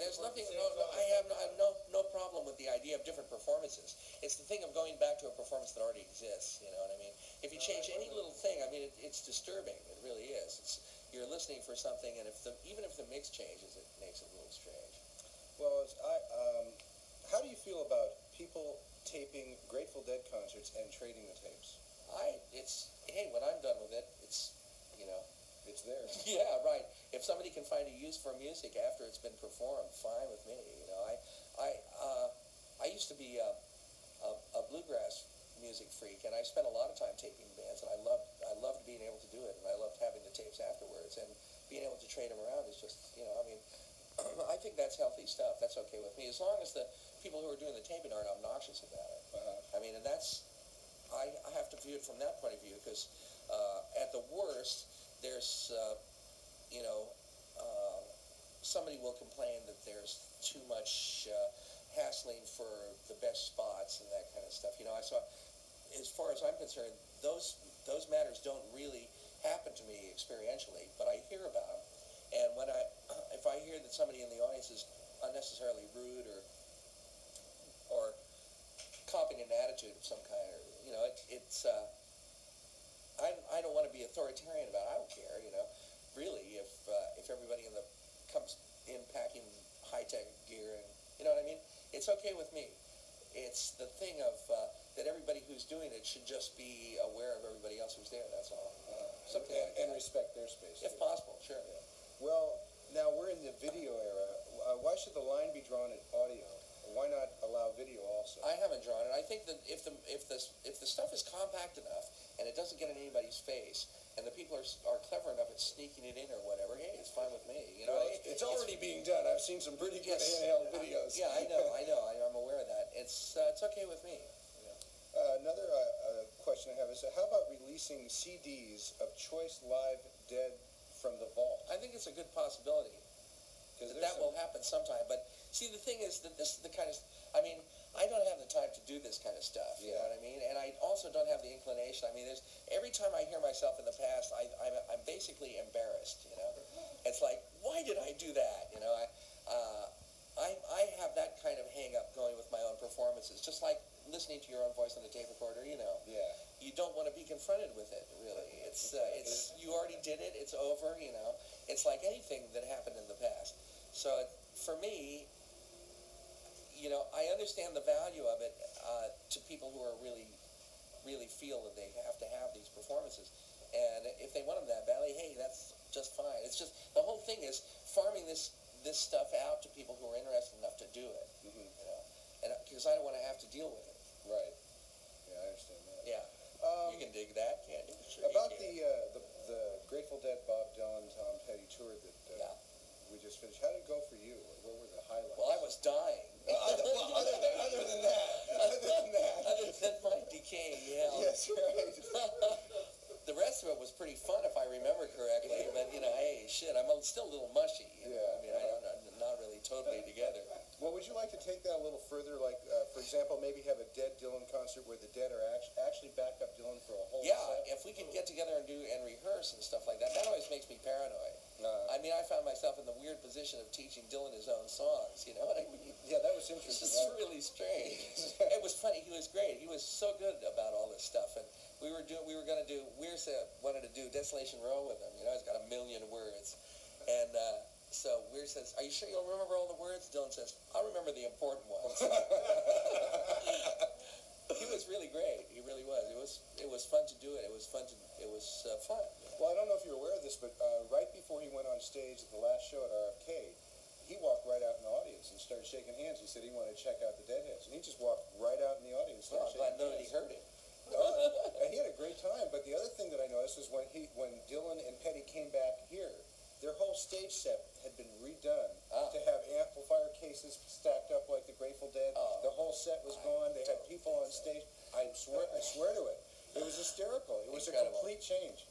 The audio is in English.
there's nothing. I have no problem with the idea of different performances. It's the thing of going back to a performance that already exists. You know what I mean? If you change any little thing, I mean, it's disturbing. It really is. You're listening for something, and even if the mix changes, it makes it a little strange. Well, how do you feel about people taping Grateful Dead concerts and trading the tapes? Hey, when I'm done with it, it's there. Yeah, right. If somebody can find a use for music after it's been performed, fine with me. You know, I used to be a bluegrass music freak, and I spent a lot of time taping bands, and I loved being able to do it, and I loved having the tapes afterwards, and being able to trade them around is just, I mean, I think that's healthy stuff. That's okay with me, as long as the people who are doing the taping aren't obnoxious about it. I mean, and I have to view it from that point of view, because at the worst, there's, somebody will complain that there's too much hassling for the best spots and that kind of stuff. I saw, as far as I'm concerned, those matters don't really happen to me experientially, but I hear about them. And if I hear that somebody in the audience is unnecessarily rude or copying an attitude of some kind, or I don't want to be authoritarian about it. I don't care, really, if everybody comes in packing high-tech gear, and you know what I mean. It's okay with me. It's the thing of that everybody who's doing it should just be aware of everybody else who's there. That's all. Something like that. And respect their space, if possible. Sure. Yeah. Well, now we're in the video era. Why should the line be drawn at audio? Why not allow video also? I haven't drawn it. I think that if the stuff is compact enough and it doesn't get in anybody's face, and the people are clever enough at sneaking it in or whatever, hey, it's fine with me. It's already being done. I've seen some pretty good handheld videos. Yeah, I know. I'm aware of that. It's okay with me. Another question I have is, how about releasing CDs of Choice Live Dead from the vault? I think it's a good possibility. That will happen sometime. But see, the thing is that this is the kind of, I mean, I don't have the time to do this kind of stuff. You know what I mean? And I also don't have the inclination. I mean, every time I hear myself in the past, I'm basically embarrassed. It's like, why did I do that? I have that kind of hang up going with my own performances, just like listening to your own voice on the tape recorder. Yeah. You don't want to be confronted with it, really. It's you already did it. It's over. It's like anything that happened in the past. So for me, I understand the value of it to people who are really, really feel that they have to have these performances, and if they want them that badly, hey, that's just fine. It's just the whole thing is farming this stuff out to people who are interested enough to do it. And because I don't want to have to deal with it. Right. Yeah, I understand that. Yeah. You can dig that, can't you? Sure about you the Grateful Dead, Bob Dylan, Tom Petty tour that we just finished. How did it go for you? What were the highlights? Well, I was dying. Other than that. Other than my decaying yell. Yes, right. The rest of it was pretty fun, if I remember correctly. But hey, shit, I'm still a little mushy. I mean, I'm not really totally together. Well, would you like to take that a little further? Like, for example, maybe have a Dead Dylan concert where the Dead are actually back up Dylan for a whole set? If we can get together and rehearse and stuff like that, that always makes me paranoid. I mean, I found myself in the weird position of teaching Dylan his own songs. You know what I mean? Yeah, that was interesting. This is really strange. It was funny. He was great. He was so good about all this stuff, and Weir wanted to do Desolation Row with him. He's got 1 million words, and so Weir says, "Are you sure you'll remember all the words?" Dylan says, "I'll remember the important ones." He was really great. He really was. It was fun to do it. It was fun. Well, I don't know if you're aware of this, but right before he went on stage at the last show at RFK, he walked right out in the audience and started shaking hands. He said he wanted to check out the Deadheads, and he just walked right out in the audience. Well, I'm glad nobody heard him. And he had a great time. But the other thing that I noticed is when Dylan and Petty came back here, their whole stage set had been redone to have amplifier cases stacked up like the Grateful Dead. The whole set was gone. They had people on stage. I swear to it. It was hysterical. It was a complete change.